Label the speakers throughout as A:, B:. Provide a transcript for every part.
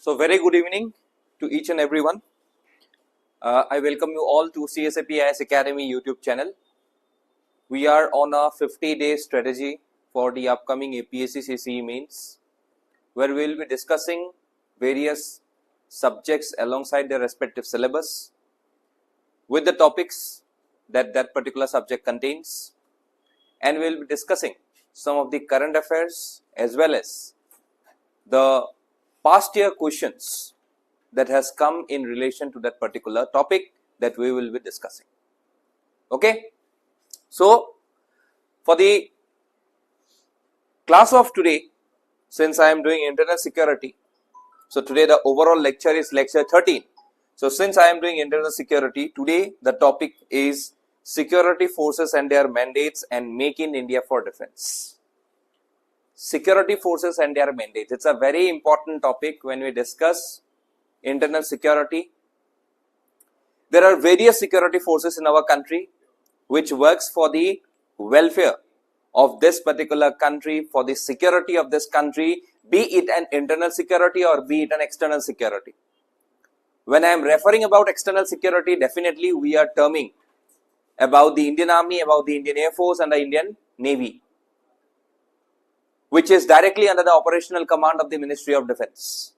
A: So very good evening to each and everyone. I welcome you all to CSAP IAS Academy YouTube channel. We are on a 50-day strategy for the upcoming APSC CCE Mains, where we will be discussing various subjects alongside their respective syllabus with the topics that particular subject contains, and we will be discussing some of the current affairs as well as the past year questions that has come in relation to that particular topic that we will be discussing. Okay. So, for the class of today, since I am doing internal security, so today the overall lecture is lecture 13. So, since I am doing internal security, today the topic is security forces and their mandates and make in India for defense. Security forces and their mandates. It's a very important topic when we discuss internal security. There are various security forces in our country which works for the welfare of this particular country, for the security of this country, be it an internal security or be it an external security. When I am referring about external security, definitely we are terming about the Indian Army, about the Indian Air Force and the Indian Navy, which is directly under the operational command of the Ministry of Defense,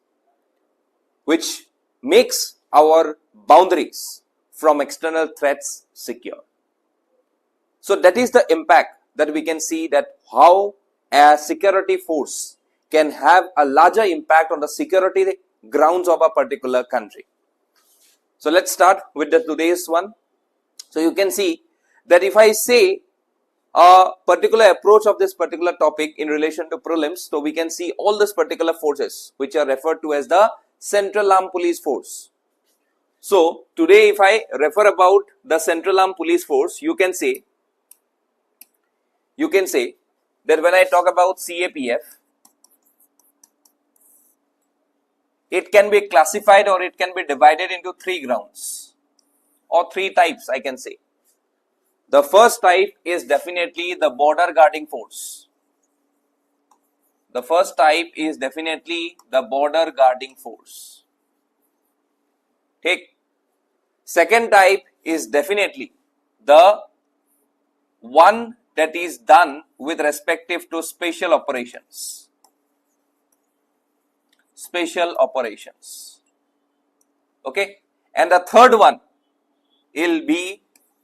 A: which makes our boundaries from external threats secure. So that is the impact that we can see, that how a security force can have a larger impact on the security grounds of a particular country. So let's start with the today's one. So you can see that if I say a particular approach of this particular topic in relation to prelims, so we can see all these particular forces which are referred to as the Central Armed Police Force. So today if I refer about the Central Armed Police Force, you can say that when I talk about CAPF, it can be classified or it can be divided into three grounds or three types, I can say. The first type is definitely the border guarding force. The first type is definitely the border guarding force. Take. Second type is definitely the one that is done with respective to special operations. Special operations. Okay. And the third one will be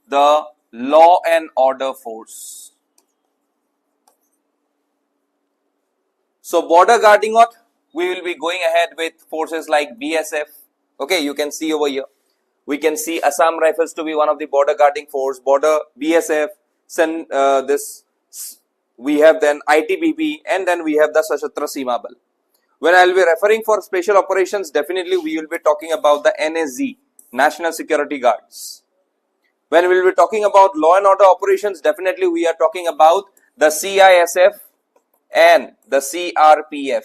A: the law and order force. So border guarding, what we will be going ahead with forces like BSF. Okay, you can see over here. We can see Assam Rifles to be one of the border guarding force. Border BSF. We have then ITBP, and then we have the Sashastra Seema Bal. When I will be referring for special operations, definitely we will be talking about the NSG, National Security Guards. When we will be talking about law and order operations, definitely we are talking about the CISF and the CRPF.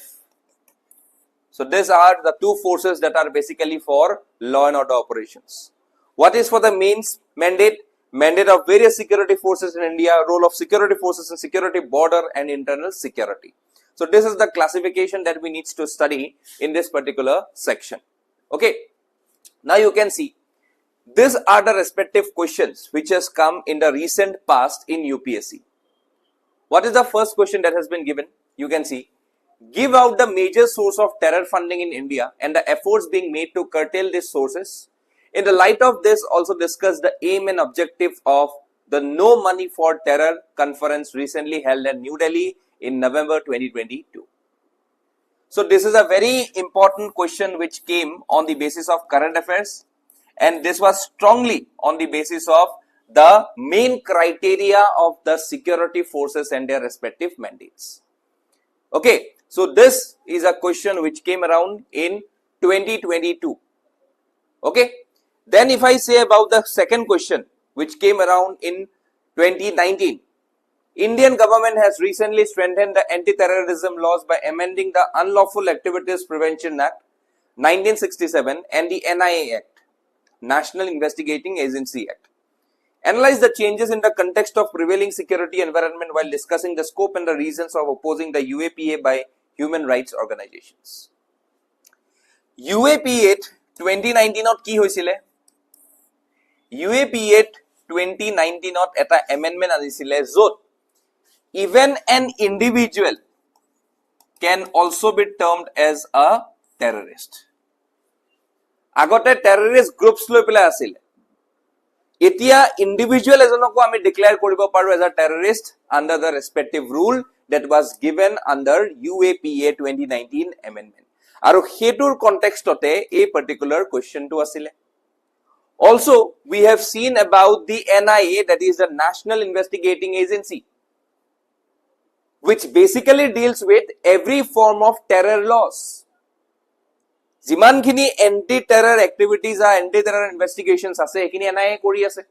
A: So these are the two forces that are basically for law and order operations. What is for the mains mandate? Mandate of various security forces in India, role of security forces in security, border and internal security. So this is the classification that we need to study in this particular section. Okay. Now you can see, these are the respective questions which has come in the recent past in UPSC. What is the first question that has been given? You can see, give out the major source of terror funding in India and the efforts being made to curtail these sources. In the light of this, also discuss the aim and objective of the No Money for Terror conference recently held in New Delhi in November 2022. So this is a very important question which came on the basis of current affairs, and this was strongly on the basis of the main criteria of the security forces and their respective mandates. Okay, so this is a question which came around in 2022. Okay, then if I say about the second question which came around in 2019, Indian government has recently strengthened the anti-terrorism laws by amending the Unlawful Activities Prevention Act 1967 and the NIA Act, National Investigating Agency Act. Analyze the changes in the context of prevailing security environment while discussing the scope and the reasons of opposing the UAPA by human rights organizations. UAPA 2019 কি হৈছিলে UAPA 2019 এটা amendment আনিছিলে যত even an individual can also be termed as a terrorist আগতে terrorist groups লৈ পেলাই আছিল এতিয়া individual এজনকো আমি declare কৰিব পাৰো as a terrorist under the respective rule that was given under UAPA 2019 amendment আৰু হেতুৰ কনটেক্সটতে এই particular question টো আছিল also we have seen about the NIA that is the National Investigating Agency which basically deals with every form of terror laws যিমানখিনি anti টেৰর activities আর anti টেৰর investigations আছে এখিনি NIA কৰি আছে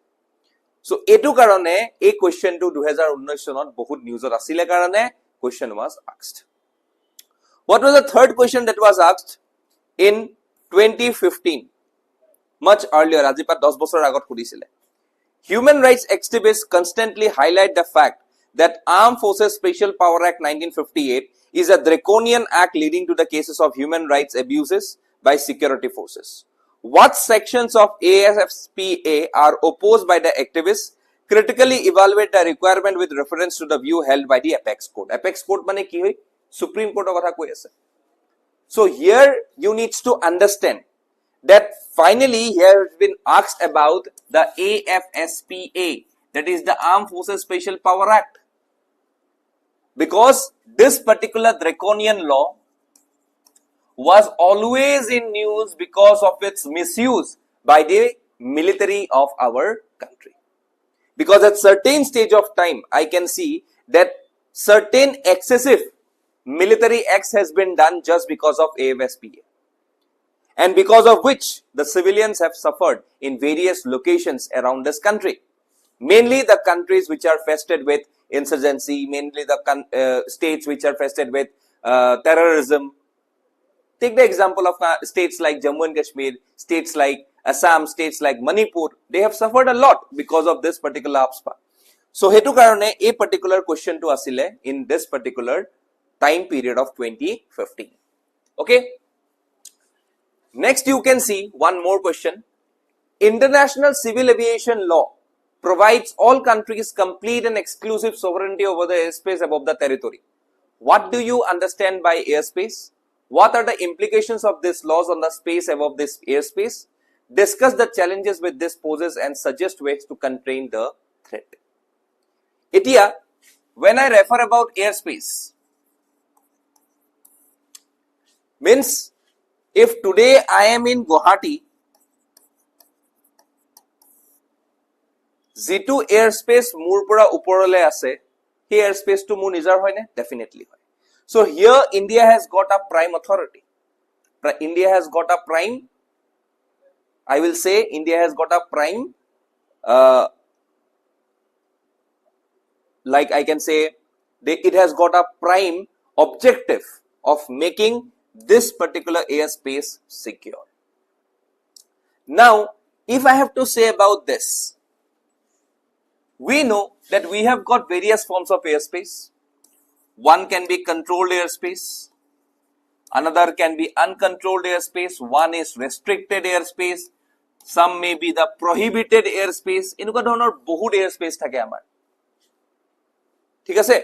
A: so এটু কারণে এই কোশ্চেনটো 2019 সনত বহুত নিউজত আছিল কারণে question was asked what was the third question that was asked in 2015 much earlier আজিপা 10 বছৰ আগত কৰিছিলে human rights activists constantly highlight the fact that Armed Forces Special Power Act 1958 is a draconian act leading to the cases of human rights abuses by security forces. What sections of ASFPA are opposed by the activists? Critically evaluate the requirement with reference to the view held by the Apex Court. Apex Court mane ki hoy? Supreme Court kotha koi ase. So here you need to understand that finally here has been asked about the AFSPA, that is the Armed Forces Special Power Act. Because this particular draconian law was always in news because of its misuse by the military of our country. Because at certain stage of time, I can see that certain excessive military acts has been done just because of AFSPA. And because of which the civilians have suffered in various locations around this country. Mainly the countries which are fested with insurgency, mainly the states which are fested with terrorism. Take the example of states like Jammu and Kashmir, states like Assam, states like Manipur. They have suffered a lot because of this particular APSPA. So, hetu karone a particular question to asile in this particular time period of 2015. Okay. Next, you can see one more question. International civil aviation law provides all countries complete and exclusive sovereignty over the airspace above the territory. What do you understand by airspace? What are the implications of these laws on the space above this airspace? Discuss the challenges with this poses and suggest ways to contain the threat. Etia, when I refer about airspace, means if today I am in Guwahati, যেটো airspace মোৰ পৰা ওপৰলে আছে সেই airspace টো মোৰ নিজৰ হয় নে definitely হয় so here India has got a prime authority India has got a prime I will say India has got a prime like I can say it has got a prime objective of making this particular airspace secure now if I have to say about this we know that we have got various forms of airspace. One can be controlled airspace. Another can be uncontrolled airspace. One is restricted airspace. Some may be the prohibited airspace. Inuka dhonor bahut airspace thake amar. Thik ase?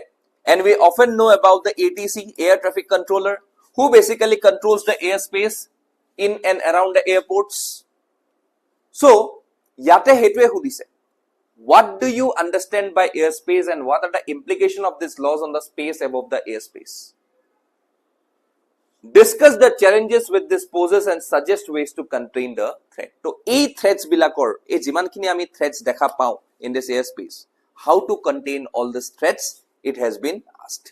A: And we often know about the ATC, air traffic controller, who basically controls the airspace in and around the airports. So, yate hetwe hudise. What do you understand by airspace and what are the implications of these laws on the space above the airspace? Discuss the challenges with this poses and suggest ways to contain the threat. So, এই threats bilakor, এই jimankhini ami threats dekha pao in this airspace. How to contain all these threats? It has been asked.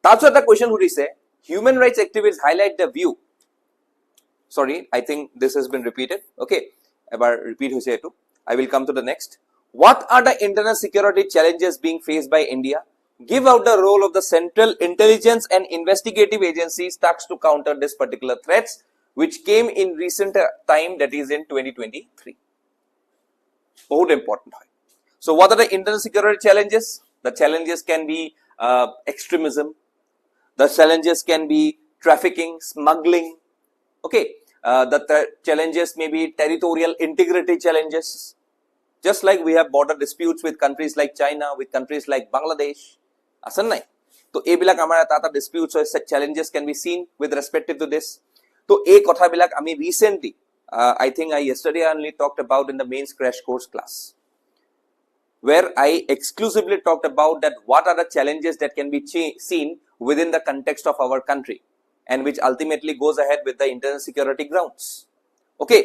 A: That's what the question would say. Human rights activists highlight the view. Sorry, I think this has been repeated. Okay, ebar repeat hoise etu. I will come to the next. What are the internal security challenges being faced by India? Give out the role of the central intelligence and investigative agencies tasked to counter this particular threats which came in recent time, that is in 2023. Very important. So what are the internal security challenges? The challenges can be extremism. The challenges can be trafficking, smuggling, Okay, the challenges may be territorial integrity challenges, just like we have border disputes with countries like China, with countries like Bangladesh. Asan nai? So এইবিলাক আমাৰ এটা disputes or challenges can be seen with respect to this. So এই কথাবিলাক আমি recently, I think I yesterday only talked about in the mains crash course class, where I exclusively talked about that what are the challenges that can be seen within the context of our country, and which ultimately goes ahead with the internal security grounds. Okay,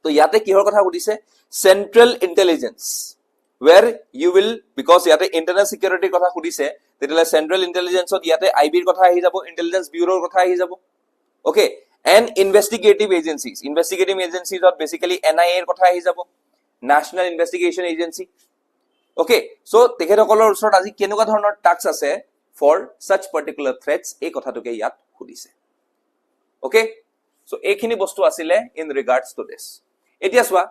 A: so yate kihor kotha hudise central intelligence, where you will, because yate internal security kotha hudise, tetile central intelligence ot yate IB r kotha ahi jabo, intelligence bureau r kotha ahi jabo. Okay, and investigative agencies are basically NIA r kotha ahi jabo, National Investigation Agency. Okay, so তেখেতসকলৰ ওচৰত আজি কেনেকুৱা ধৰণৰ task আছে for such particular threats এই কথাটোকে ইয়াত সুধিছে. Okay, so এইখিনি বস্তু আছিলে in regards to this. এতিয়া চোৱা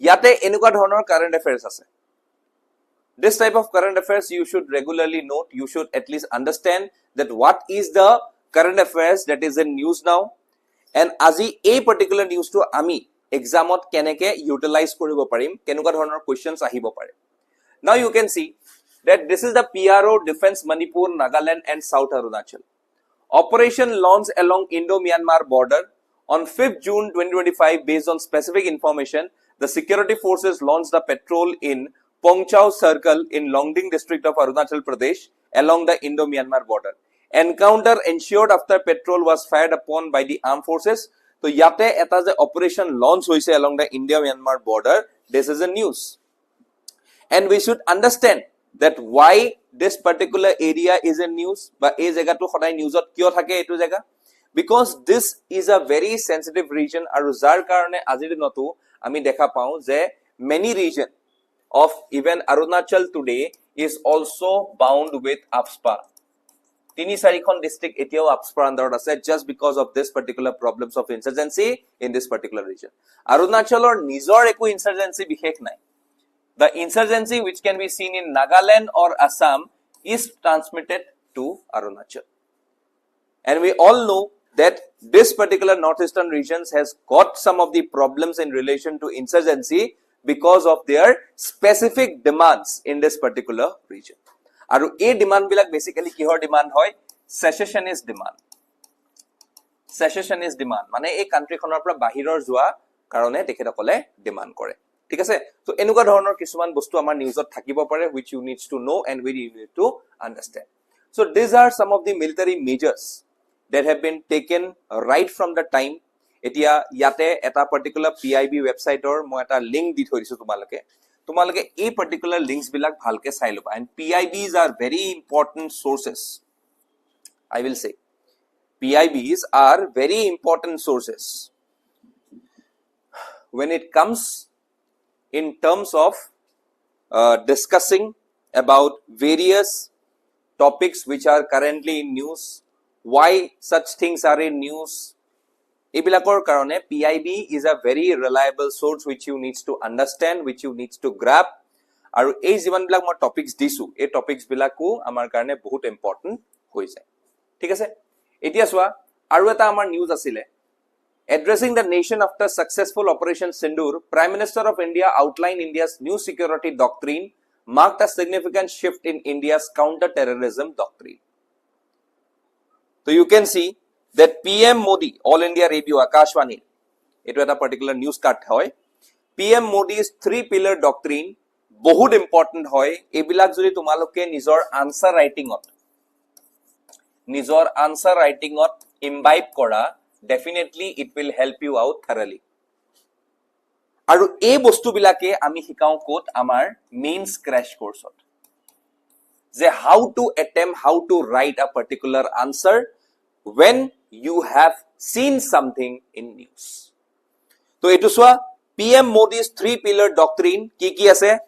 A: ইয়াতে এনেকুৱা ধৰণৰ current affairs আছে. This type of current affairs you should regularly note. You should at least understand that what is the current affairs that is in news now, and আজি এই particular news to আমি examot keneke utilize koribo parim, kenuka dhoroner questions ahibo pare. Now you can see that this is the PRO Defense Manipur, Nagaland and South Arunachal. Operation launched along Indo-Myanmar border on 5th June 2025. Based on specific information, the security forces launched a patrol in Pongchau Circle in Longding district of Arunachal Pradesh along the Indo-Myanmar border. Encounter ensued after patrol was fired upon by the armed forces. So yate eta je operation launch hoise along the India-Myanmar border, this is a news. And we should understand that why this particular area is in news, but ei jaga to hodai news ot kyo thake etu jaga, because this is a very sensitive region aru jar karone ajir dinotu ami dekha pau je many region of even Arunachal today is also bound with APSPA. 3-4 district etiao APSPA under ase just because of this particular problems of insurgency in this particular region. Arunachalor nijor eku insurgency bishek nai. The insurgency which can be seen in Nagaland or Assam is transmitted to Arunachal. And we all know that this particular northeastern regions has got some of the problems in relation to insurgency because of their specific demands in this particular region. Aru a demand bilak basically kihor demand hoy, secessionist demand. Secessionist demand mane ei country khonor pora bahiror jua karone tekhetokole demand kore. ঠিক আছে, so এনেকুৱা ধৰণৰ কিছুমান বস্তু আমাৰ নিউজত থাকিব পাৰে which you needs to know and we need to understand. So these are some of the military measures that have been taken right from the time. এতিয়া ইয়াতে এটা particular PIB website or মই এটা link দি থৈ দিছো তোমালোকে এই particular links বিলাক ভালকে চাই লবা, and PIBs are very important sources. I will say PIBs are very important sources when it comes in terms of discussing about various topics which are currently in news, why such things are in news. Ebilakor karone PIB is a very reliable source which you needs to understand, which you needs to grab. Aru ei jiban bilak moi topics disu, ei topics bilaku amar karone bahut important hoi jay. Thik ase, etia soa aru eta amar news asile. Addressing the nation after successful Operation Sindoor, Prime Minister of India outlined India's new security doctrine, marked a significant shift in India's counter-terrorism doctrine. So you can see that PM Modi, All India Radio, Akashvani, it was a particular news cut hoy. PM Modi's 3-pillar doctrine, bahut important hoy. Ebilak jodi tumaloke nijor answer writing ot imbibe kora, definitely it will help you out thoroughly. Aru ei bostu bilake ami hikau kot amar mains crash course ot, je how to attempt, how to write a particular answer when you have seen something in news. So etu soa PM Modi's 3-pillar doctrine ki ase,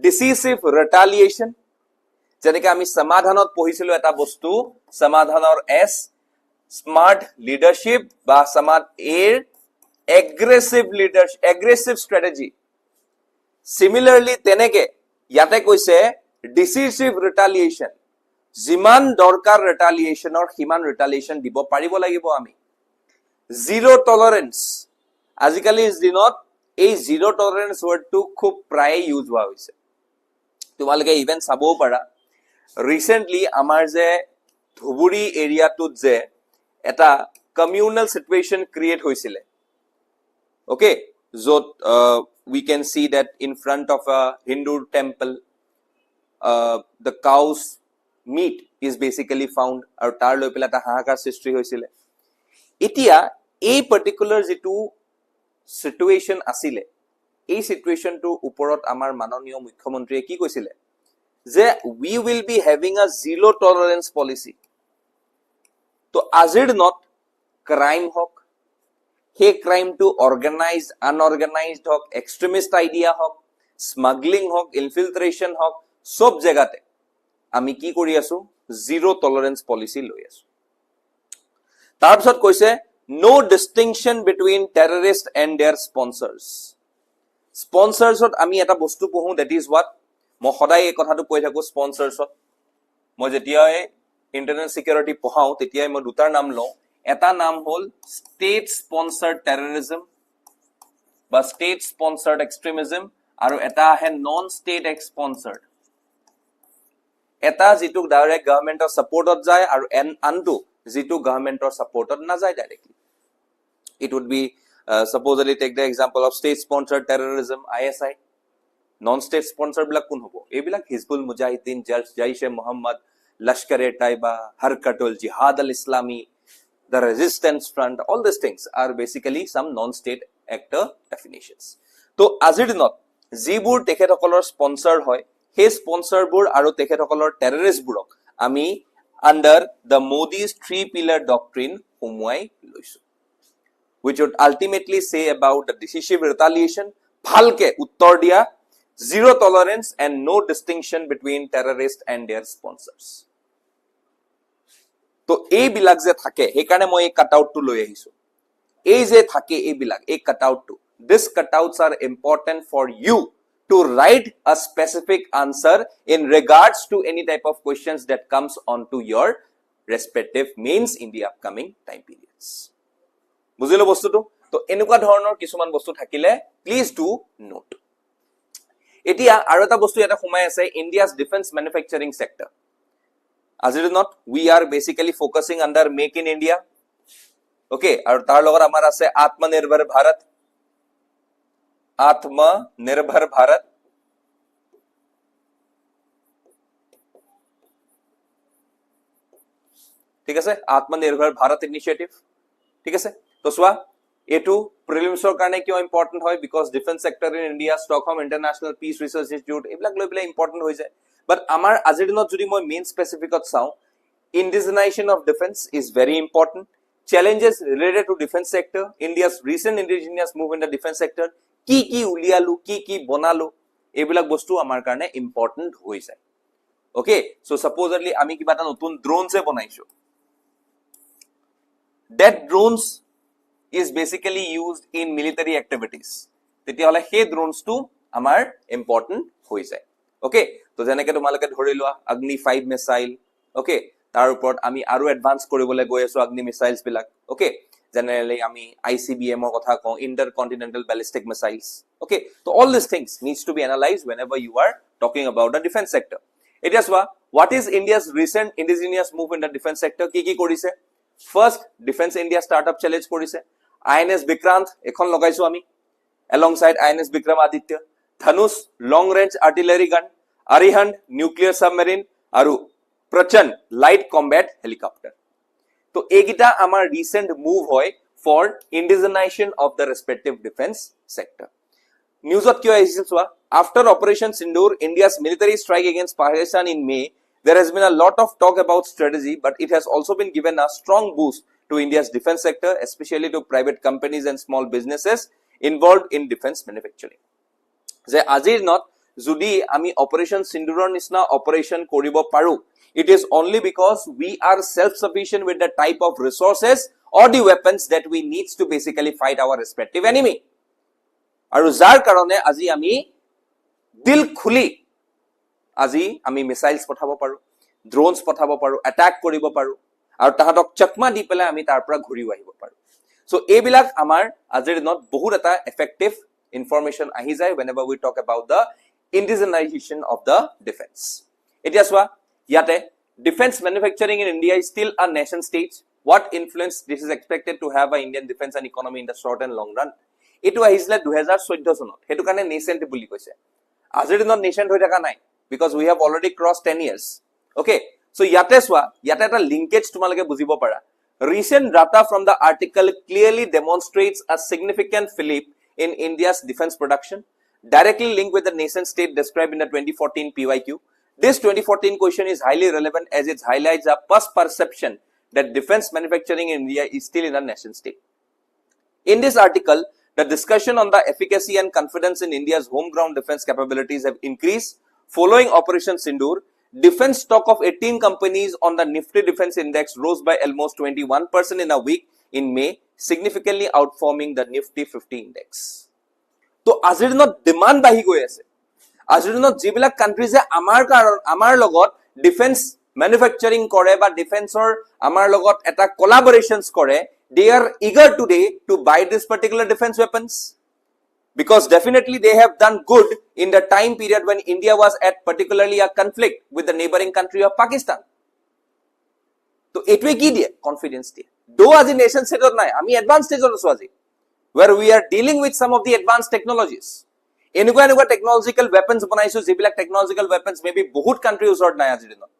A: decisive retaliation, jeneke ami samadhanot pohisilu eta bostu samadhanor S, smart leadership ba samad air, aggressive leadership, aggressive strategy. Similarly teneke yate koise decisive retaliation, jiman dorkar retaliation or himan retaliation dibo paribo lagibo ami. Zero' tolerance আজিকালিৰ দিনত এই zero' tolerance ৱৰ্ডটো খুব প্ৰায়ে use হোৱা হৈছে তোমালোকে even চাবও পাৰা ৰিসেন্টলি আমাৰ যে ধুবুৰী এৰিয়াটোত যে এটা কমিউনাল সিচুৱেশন ক্ৰিয়েট হৈছিলে okay য'ত we can see that in front of a Hindu temple the cow's meat is basically found আৰু তাৰ লৈ পেলাই এটা হাহাকাৰ সৃষ্টি হৈছিলে এতিয়া এই পাৰ্টিকুলাৰ যেটো সিচুৱেশন আছিলে এই সিচুৱেশনটোৰ ওপৰত আমাৰ মাননীয় মুখ্যমন্ত্ৰীয়ে কি কৈছিলে যে we will be having a zero tolerance policy তো আজিৰ দিনত ক্ৰাইম হক হে ক্ৰাইম টু অৰ্গানাইজ আনঅৰ্গানাইজড হক এক্সট্ৰিমিষ্ট আইডিয়া হক স্মাগলিং হক ইনফিলট্ৰেশন হক সব জায়গাতে আমি কি কৰি আছো জিৰো টলাৰেন্স পলিসি লৈ আছো তাৰ পিছত কৈছে no distinction between terrorists and their sponsorsত আমি এটা বস্তু পঢ়ো that is what মই সদায় এই কথাটো কৈ থাকো স্পন্সৰছত মই যেতিয়া ইন্টাৰনেট সিকিউৰিটি পঢ়াও তেতিয়া মই দুটাৰ নাম লওঁ এটা নাম হল স্টেট স্পন্সৰ্ড টেৰৰিজম বা স্টেট স্পন্সৰ্ড এক্সট্ৰিমিজম আৰু এটা আহে নন স্টেট স্পন্সৰ্ড এটা যেটো ডাইৰেক্ট গভৰ্নমেন্টৰ সাপোৰ্টত যায় আৰু আনটো যেটো গভৰ্নমেন্টৰ সাপোৰ্টত না যায় directly it would be supposedly take the example of state sponsored terrorism ISI non state sponsored bilak kun hobo ebilak hizbul mujahideen jaish e mohammad lashkar e taiba harkatul jihad al islami the resistance front all these things are basically some non state actor definitions to azir dinot jibur tekhethokolor sponsor hoy he sponsor bur aru tekhethokolor terrorist burok ami under the Modi's 3 pillar doctrine humwai loisu which would ultimately say about the decisive retaliation bhalke uttor dia zero tolerance and no distinction between terrorists and their sponsors to ei bilak je thake he karone moi ei cut out to loi ahisu ei je thake ei bilak ei cut out to this cutouts are important for you to write a specific answer in regards to any type of questions that comes onto your respective mains in the upcoming time periods বুজিলো বস্তুটো তো এনেকুৱা ধৰণৰ কিছুমান বস্তু থাকিলে please do note এতিয়া আৰু এটা বস্তু এটা সোমাই আছে ইণ্ডিয়াছ ডিফেন্স ম্যানুফ্যাকচাৰিং সেক্টৰ আজিৰ দিনত we are basically focusing under make in India okay আৰু তাৰ লগত আমাৰ আছে আত্মনিৰ্ভৰ ভাৰত ঠিক আছে আত্মনিৰ্ভৰ ভাৰত ইনিশিয়েটিভ ঠিক আছে তো সোয়া এটু প্রিলিমসৰ কাৰণে কিয় ইম্পৰ্টেন্ট হয় because defence sector in India Stockholm International Peace Research Institute এইবিলাক লৈ পেলাই ইম্পৰ্টেন্ট হৈ যায় বাট আমাৰ আজিৰ দিনত যদি মই মেইন স্পেসিফিকত চাও indigenization of defense is very important challenges related to defense sector india's recent indigenous move in the defense sector কি উলিয়ালো কি বনালো এইবিলাক বস্তু আমাৰ কাৰণে ইম্পৰ্টেন্ট হৈ যায় ওকে সো সাপোজলি আমি কিবা এটা নতুন ড্ৰোনস বনাইছো that drones is basically used in military activities তেতিয়া হলে হে drones to আমাৰ important হৈ যায় ওকে তো যেনেকৈ তোমালোকে ধৰি লোৱা অগ্নি 5 মিসাইল ওকে তাৰ ওপৰত আমি আৰু এডভান্স কৰিবলৈ গৈ আছো অগ্নি মিসাইলস বিলাক ওকে generally আমি ICBM ৰ কথা কওঁ intercontinental ballistic missiles okay so all these things needs to be analyzed whenever you are talking about the defense sector it is what is India's recent indigenous move in the defense sector কি কৰিছে first defense India startup challenge কৰিছে INS Vikrant এখন লগাইছো আমি alongside INS Vikramaditya Dhanush long range artillery gun Arihant nuclear submarine আৰু Prachand light combat helicopter তো এইগিটা আমাৰ recent move হয় for indigenization of the respective defense sector newsত কিয় আহিছিল চোৱা after operation Sindoor India's military strike against Pakistan in May there has been a lot of talk about strategy but it has also been given a strong boost to India's defense sector especially to private companies and small businesses involved in defense manufacturing যে আজিৰ not যদি আমি operation Sindoor নিচিনা operation কৰিব পাৰো it is only because we are self sufficient with the type of resources or the weapons that we needs to basically fight our respective enemy আৰু যাৰ কাৰণে আজি আমি দিল খুলি আজি আমি মিসাইলস পঠাব পাৰো ড্ৰোনস পঠাব পাৰো অ্যাটাক কৰিব পাৰো আৰু তাহাতক চকমা দি পেলাই আমি তাৰ পৰা ঘূৰি আহিব পাৰো So এইবিলাক আমাৰ আজিৰ দিনত বহুত এটা effective information আহি যায় whenever we talk about the indigenization of the defense. এতিয়া চোৱা ইয়াতে defense manufacturing in India is still a nation state. What influence this is expected to have a Indian defense and economy in the short and long run? এটো আহিছিলে 2014 চনত হেতু কাৰণে nascent বুলি কৈছে আজিৰ দিনত nascent হৈ থকা নাই because we have already crossed 10 years. Okay, so ইয়াতে চোৱা ইয়াতে এটা linkage তোমালোকে বুজিব পাৰা. Recent data from the article clearly demonstrates a significant flip in India's defense production, directly linked with the nation state described in the 2014 PYQ. This 2014 question is highly relevant as it highlights a past perception that defense manufacturing in India is still in a nation state. In this article, the discussion on the efficacy and confidence in India's home-ground defense capabilities have increased following Operation Sindoor. Defense stock of 18 companies on the Nifty Defense Index rose by almost 21% in a week in May, significantly outperforming the Nifty 50 Index. So, আজিৰ দিনত demand বাঢ়ি গৈ আছে আজিৰ দিনত যিবিলাক কান্ট্ৰিজে আমাৰ লগত ডিফেন্স ম্যানুফ্যাকচাৰিং কৰে বা ডিফেন্সৰ আমাৰ লগত এটা কোলাবোৰেশনস কৰে they are eager today to buy this particular defense weapons because definitely they have done good in the time period when India was at particularly a conflict with the neighboring country of Pakistan. So etwe ki diye confidence diye do aji nation state or nai ami advanced stage or aji where we are dealing with some of the advanced technologies enugua technological weapons banaisu jibilak technological weapons maybe bahut country usor nai aji dinot.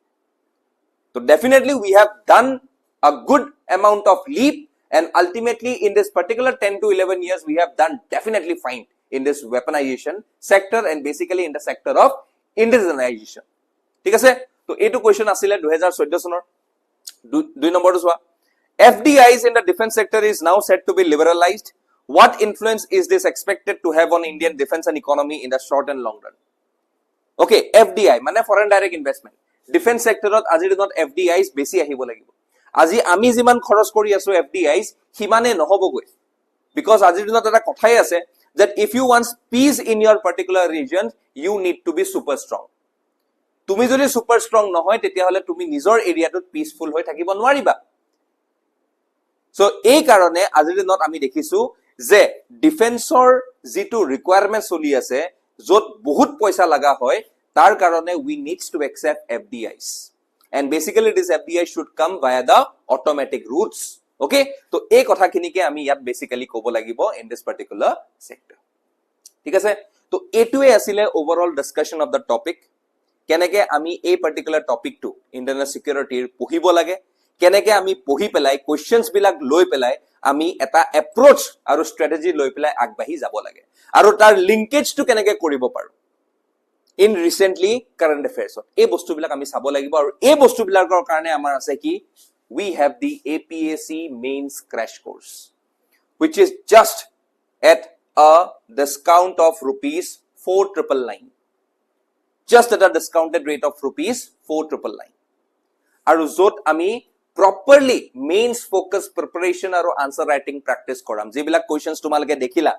A: So definitely we have done a good amount of leap and ultimately in this particular 10 to 11 years we have done definitely fine in this weaponization sector and basically in the sector of indigenization. ঠিক আছে তো এইটো question আছিল 2014 চনৰ দুই number চোৱা FDIs in the defense sector is now set to be liberalized. What influence is this expected to have on Indian defense and economy in the short and long run? Okay, FDI মানে foreign direct investment defense sector ত আজিৰ দিনত FDIs বেছি আহিব লাগিব আজি আমি যিমান খৰচ কৰি আছো FDIs হিমানে নহবগৈ because আজিৰ দিনত এটা কথাই আছে that if you want peace in your particular region you need to be super strong. তুমি যদি super strong নহয় তেতিয়া হলে তুমি নিজৰ এৰিয়াটোত peaceful হৈ থাকিব নোৱাৰিবা. So এই কাৰণে আজিৰ দিনত আমি দেখিছো যে ডিফেন্সৰ যেটো ৰিকোয়াৰমেন্ট চলি আছে যত বহুত পইচা লাগা হয় তাৰ কাৰণে we needs to accept FDIs. And basically this FDI should come via the automatic routes. Okay, so এই কথাখিনিকে আমি ইয়াত basically কব লাগিব in this particular sector. ঠিক আছে তো এটোৱে আছিল overall discussion of the topic কেনেকে আমি এই particular topic টো ইন্টাৰনেট সিকিউৰিটিৰ পঢ়িব লাগে কেনেকে আমি পঢ়ি পেলাই কোৱেশ্চনস বিলাক লৈ পেলাই আমি এটা এপ্ৰোচ আৰু স্ট্ৰেটেজি লৈ পেলাই আগবাঢ়ি যাব লাগে আৰু তাৰ লিংকেজ টো কেনেকে কৰিব পাৰো in recently current affairs এই বস্তুবিলাক আমি চাব লাগিব আৰু এই বস্তুবিলাকৰ কাৰণে আমাৰ আছে কি we have the APSC Mains crash course which is just at a discount of rupees 4999 just at a discounted rate of rupees 4999 আৰু যত আমি properly mains focus preparation আৰু answer writing practice কৰাম যিবিলাক কোৱেশ্চনস তোমালকে দেখিলা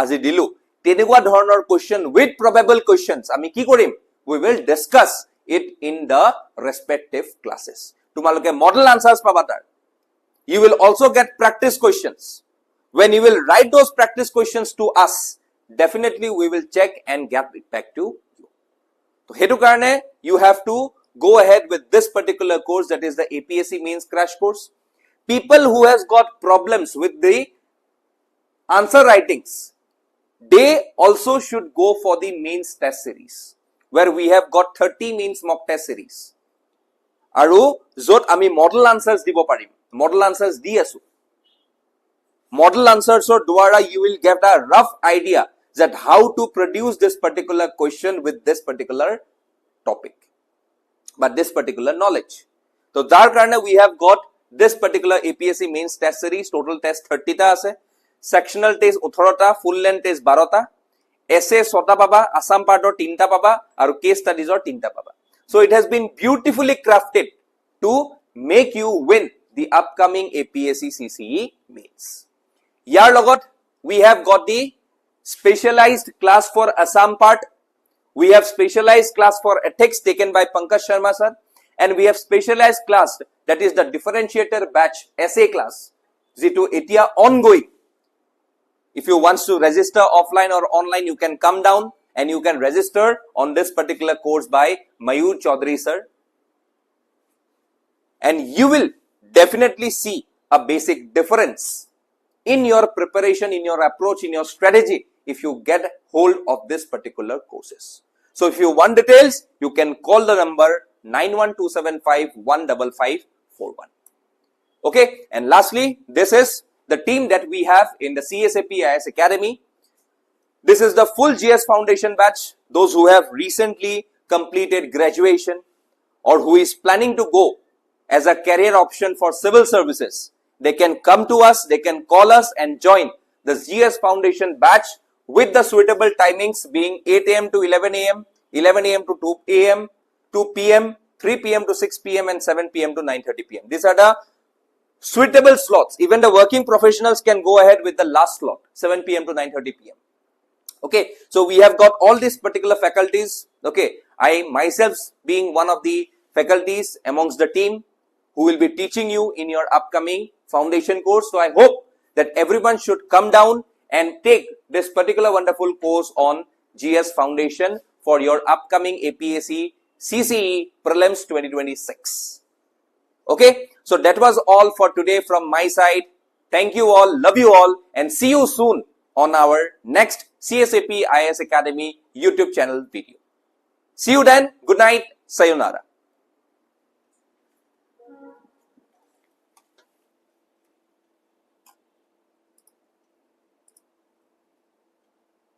A: আজি দিলু তেনেকুৱা ধৰণৰ কোৱেশ্চন with probable questions আমি কি কৰিম we will discuss it in the respective classes তোমালকে model answers পাবা তাৰ you will also get practice questions when you will write those practice questions to us definitely we will check and get it back to you so hetu karone you have to go ahead with this particular course that is the APSC Mains crash course. People who has got problems with the answer writings they also should go for the mains test series where we have got 30 mains mock test series aru jot ami model answers dibo parim model answers di asu model answers or dwara you will get a rough idea that how to produce this particular question with this particular topic but this particular knowledge so dar karone we have got this particular APSC Mains test series total test 30 ta ase sectional test 18 ta full length test 12 ta essay 6 ta paba assam part or 3 ta paba aru case studies or 3 ta paba so it has been beautifully crafted to make you win the upcoming APSC CCE Mains yar logot we have got the specialized class for Assam part. We have specialized class for ethics taken by Pankaj Sharma sir and we have specialized class that is the differentiator batch essay class যিটো এতিয়া ongoing. If you want to register offline or online, you can come down and you can register on this particular course by Mayur Chaudhary sir. And you will definitely see a basic difference in your preparation, in your approach, in your strategy if you get hold of this particular courses. So if you want details, you can call the number 9127515541. Okay, and lastly, this is the team that we have in the CSAP IAS Academy. This is the full GS Foundation batch. Those who have recently completed graduation or who is planning to go as a career option for civil services, they can come to us, they can call us and join the GS Foundation batch with the suitable timings being 8 a.m. to 11 a.m., 11 a.m. to 2 a.m., 2 p.m., 3 p.m. to 6 p.m. and 7 p.m. to 9:30 p.m. These are the suitable slots. Even the working professionals can go ahead with the last slot, 7 p.m. to 9:30 p.m. Okay, so we have got all these particular faculties. Okay, I myself being one of the faculties amongst the team who will be teaching you in your upcoming foundation course. So I hope that everyone should come down and take this particular wonderful course on GS Foundation for your upcoming APSC CCE Prelims 2026. Okay, so that was all for today from my side. Thank you all, love you all, and see you soon on our next CSAP IAS Academy YouTube channel video. See you then. Good night. Sayonara.